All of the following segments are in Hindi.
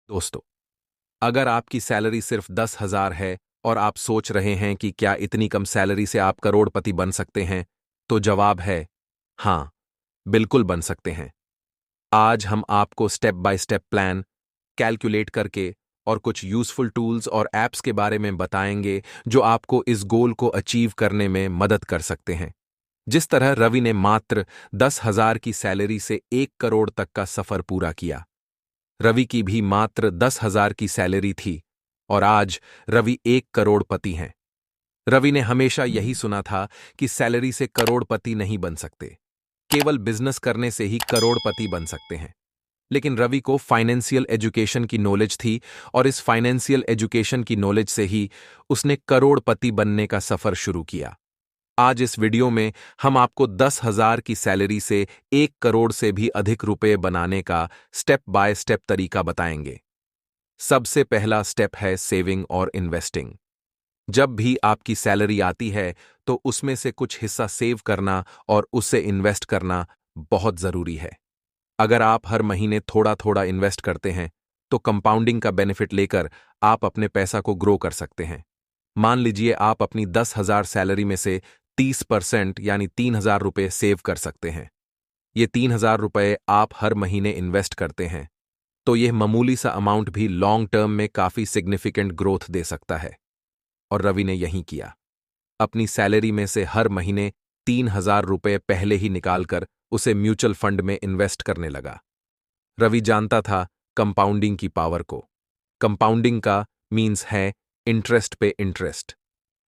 दोस्तों, अगर आपकी सैलरी सिर्फ 10,000 है और आप सोच रहे हैं कि क्या इतनी कम सैलरी से आप करोड़पति बन सकते हैं, तो जवाब है हाँ, बिल्कुल बन सकते हैं। आज हम आपको step by step plan, calculate करके और कुछ यूजफुल टूल्स और ऐप्स के बारे में बताएंगे जो आपको इस गोल को अचीव करने में मदद कर सकते हैं। जिस तरह रवि ने मात्र 10,000 की सैलरी से 1 करोड़ तक का सफर पूरा किया। रवि की भी मात्र 10,000 की सैलरी थी और आज रवि 1 करोड़पति हैं। रवि ने हमेशा यही सुना था कि सैलरी से करोड़पति नहीं बन सकते, केवल बिजनेस करने से ही करोड़पति बन सकते हैं। लेकिन रवि को फाइनेंशियल एजुकेशन की नॉलेज थी और इस फाइनेंशियल एजुकेशन की नॉलेज से ही उसने करोड़पति बनने का सफर शुरू किया। आज इस वीडियो में हम आपको 10,000 की सैलरी से 1 करोड़ से भी अधिक रुपए बनाने का स्टेप बाय स्टेप तरीका बताएंगे। सबसे पहला स्टेप है सेविंग और इन्वेस्टिंग। जब भी आपकी सैलरी आती है तो उसमें से कुछ हिस्सा सेव करना और उसे इन्वेस्ट करना बहुत जरूरी है। अगर आप हर महीने थोड़ा थोड़ा इन्वेस्ट करते हैं तो कंपाउंडिंग का बेनिफिट लेकर आप अपने पैसा को ग्रो कर सकते हैं। मान लीजिए आप अपनी 10,000 सैलरी में से 30% यानी 3,000 रुपये सेव कर सकते हैं। ये 3,000 रुपये आप हर महीने इन्वेस्ट करते हैं तो यह मामूली सा अमाउंट भी लॉन्ग टर्म में काफी सिग्निफिकेंट ग्रोथ दे सकता है। और रवि ने यही किया। अपनी सैलरी में से हर महीने 3,000 रुपये पहले ही निकालकर उसे म्यूचुअल फंड में इन्वेस्ट करने लगा। रवि जानता था कंपाउंडिंग की पावर को। कंपाउंडिंग का मीन्स है इंटरेस्ट पे इंटरेस्ट।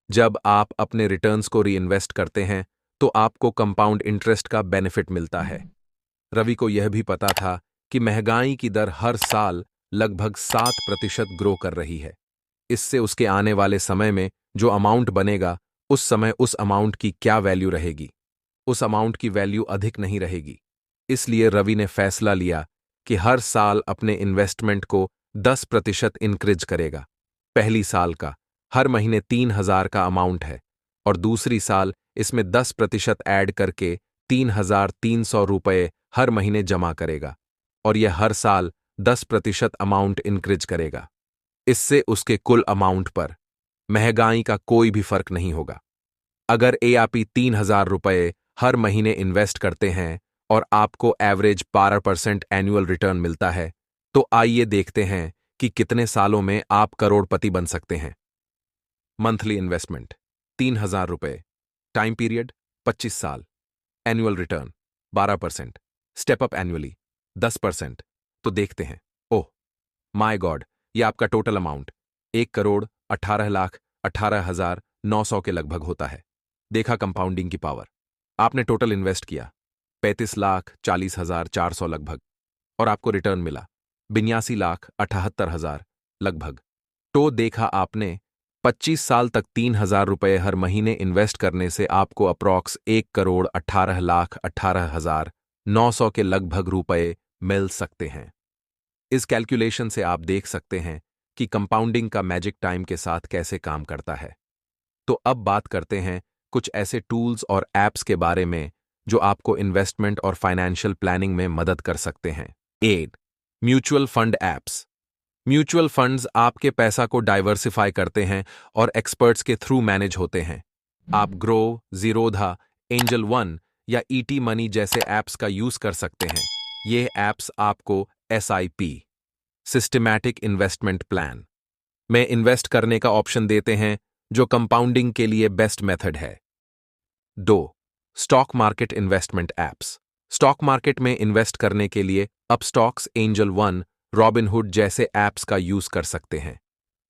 जब आप अपने रिटर्न्स को रीइन्वेस्ट करते हैं तो आपको कंपाउंड इंटरेस्ट का बेनिफिट मिलता है। रवि को यह भी पता था कि महंगाई की दर हर साल लगभग 7% ग्रो कर रही है। इससे उसके आने वाले समय में जो अमाउंट बनेगा उस समय उस अमाउंट की क्या वैल्यू रहेगी, उस अमाउंट की वैल्यू अधिक नहीं रहेगी। इसलिए रवि ने फैसला लिया कि हर साल अपने इन्वेस्टमेंट को 10% इंक्रीज करेगा। पहली साल का हर महीने 3,000 का अमाउंट है और दूसरी साल इसमें 10% ऐड करके 3,300 रुपये हर महीने जमा करेगा और यह हर साल 10% अमाउंट इंक्रीज करेगा। इससे उसके कुल अमाउंट पर महंगाई का कोई भी फर्क नहीं होगा। अगर एआरपी 3,000 रुपये हर महीने इन्वेस्ट करते हैं और आपको एवरेज 12% एनुअल रिटर्न मिलता है तो आइए देखते हैं कि कितने सालों में आप करोड़पति बन सकते हैं। मंथली इन्वेस्टमेंट 3,000 रुपये, टाइम पीरियड 25 साल, annual return 12%, step up annually 10%। तो देखते हैं। ओह माय गॉड, ये आपका टोटल अमाउंट 1,18,18,18,900 के लगभग होता है। देखा कंपाउंडिंग की पावर। आपने टोटल इन्वेस्ट किया 35,40,400 लगभग और आपको रिटर्न मिला 82,78,000 लगभग। तो देखा आपने 25 साल तक 3,000 रुपये हर महीने इन्वेस्ट करने से आपको अप्रॉक्स 1,18,18,900 के लगभग रुपए मिल सकते हैं। इस कैलकुलेशन से आप देख सकते हैं कि कंपाउंडिंग का मैजिक टाइम के साथ कैसे काम करता है। तो अब बात करते हैं कुछ ऐसे टूल्स और ऐप्स के बारे में जो आपको इन्वेस्टमेंट और फाइनेंशियल प्लानिंग में मदद कर सकते हैं। 8. Mutual fund apps. Mutual funds आपके पैसा को डाइवर्सिफाई करते हैं और एक्सपर्ट्स के थ्रू मैनेज होते हैं। आप ग्रो, जीरोधा, एंजल वन या ईटी मनी जैसे ऐप्स का यूज कर सकते हैं। ये ऐप्स आपको एसआईपी, सिस्टमैटिक इन्वेस्टमेंट प्लान में इन्वेस्ट करने का ऑप्शन देते हैं जो कंपाउंडिंग के लिए बेस्ट मेथड है। 2. Stock market investment apps. Stock market में इन्वेस्ट करने के लिए अपस्टॉक्स, एंजल वन, रॉबिनहुड जैसे ऐप्स का यूज कर सकते हैं।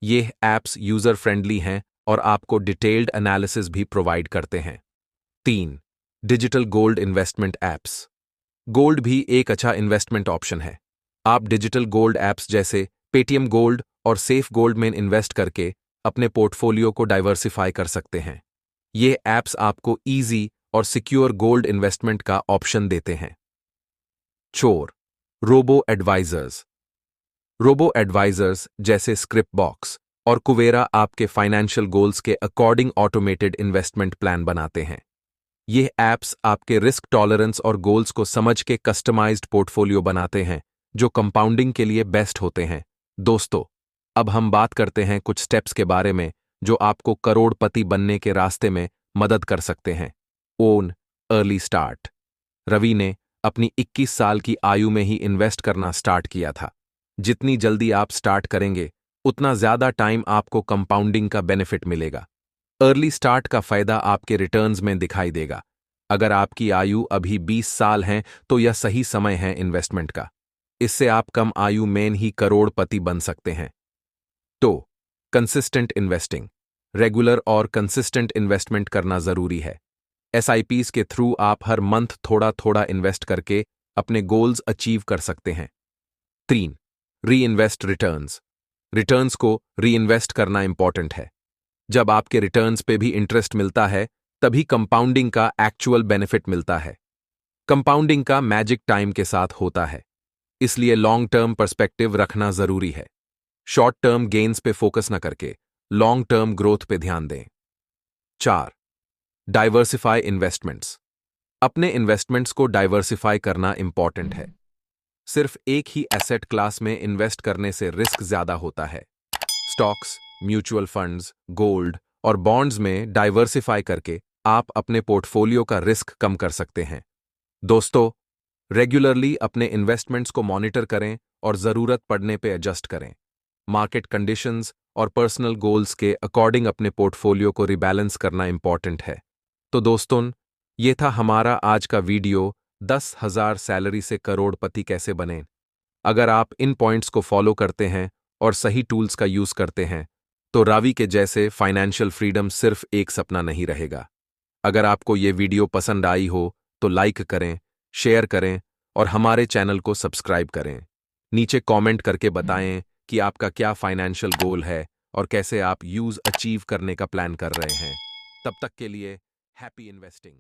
ये ऐप्स यूजर फ्रेंडली हैं और आपको डिटेल्ड एनालिसिस भी प्रोवाइड करते हैं। 3. Digital gold investment apps. Gold भी एक अच्छा इन्वेस्टमेंट ऑप्शन है। आप डिजिटल गोल्ड ऐप्स जैसे पेटीएम गोल्ड और सेफ गोल्ड में इन्वेस्ट करके अपने पोर्टफोलियो को डाइवर्सिफाई कर सकते हैं। ये ऐप्स आपको इजी और सिक्योर गोल्ड इन्वेस्टमेंट का ऑप्शन देते हैं। 4. Robo advisors. रोबो एडवाइजर्स जैसे स्क्रिप्ट बॉक्स और कुवेरा आपके फाइनेंशियल गोल्स के अकॉर्डिंग ऑटोमेटेड इन्वेस्टमेंट प्लान बनाते हैं। ये ऐप्स आपके रिस्क टॉलरेंस और गोल्स को समझ के कस्टमाइज्ड पोर्टफोलियो बनाते हैं जो कंपाउंडिंग के लिए बेस्ट होते हैं, दोस्तों, अब हम बात करते हैं कुछ स्टेप्स के बारे में जो आपको करोड़पति बनने के रास्ते में मदद कर सकते हैं। Own early start. रवि ने अपनी 21 साल की आयु में ही इन्वेस्ट करना स्टार्ट किया था। जितनी जल्दी आप स्टार्ट करेंगे, उतना ज्यादा टाइम आपको कंपाउंडिंग का बेनिफिट मिलेगा। अर्ली स्टार्ट का फायदा आपके रिटर्न्स में दिखाई देगा। अगर आपकी आयु अभी 20 साल है तो यह सही समय है इन्वेस्टमेंट का। इससे आप कम आयु में ही करोड़पति बन सकते हैं। तो कंसिस्टेंट इन्वेस्टिंग। रेगुलर और कंसिस्टेंट इन्वेस्टमेंट करना जरूरी है। एसआईपीज के थ्रू आप हर मंथ थोड़ा थोड़ा इन्वेस्ट करके अपने गोल्स अचीव कर सकते हैं। 3. री इन्वेस्ट रिटर्न्स। रिटर्न्स को री इन्वेस्ट करना इंपॉर्टेंट है। जब आपके रिटर्न्स पे भी इंटरेस्ट मिलता है, तभी कंपाउंडिंग का एक्चुअल बेनिफिट मिलता है। कंपाउंडिंग का मैजिक टाइम के साथ होता है, इसलिए लॉन्ग टर्म पर्सपेक्टिव रखना जरूरी है। शॉर्ट टर्म गेन्स पे फोकस न करके लॉन्ग टर्म ग्रोथ पे ध्यान दें। 4. Diversify investments. अपने इन्वेस्टमेंट्स को डाइवर्सिफाई करना इंपॉर्टेंट है। सिर्फ एक ही एसेट क्लास में इन्वेस्ट करने से रिस्क ज्यादा होता है। स्टॉक्स, म्यूचुअल फंड्स, गोल्ड और बॉन्ड्स में डाइवर्सिफाई करके आप अपने पोर्टफोलियो का रिस्क कम कर सकते हैं। दोस्तों, रेगुलरली अपने इन्वेस्टमेंट्स को मॉनिटर करें और जरूरत पड़ने पे एडजस्ट करें। मार्केट कंडीशंस और पर्सनल गोल्स के अकॉर्डिंग अपने पोर्टफोलियो को रिबैलेंस करना इंपॉर्टेंट है। तो दोस्तों, ये था हमारा आज का वीडियो, 10,000 सैलरी से करोड़पति कैसे बने। अगर आप इन पॉइंट्स को फॉलो करते हैं और सही टूल्स का यूज करते हैं, तो रावी के जैसे फाइनेंशियल फ्रीडम सिर्फ एक सपना नहीं रहेगा। अगर आपको ये वीडियो पसंद आई हो तो लाइक करें, शेयर करें और हमारे चैनल को सब्सक्राइब करें। नीचे कमेंट करके बताएं कि आपका क्या फाइनेंशियल गोल है और कैसे आप यूज अचीव करने का प्लान कर रहे हैं। तब तक के लिए हैप्पी इन्वेस्टिंग।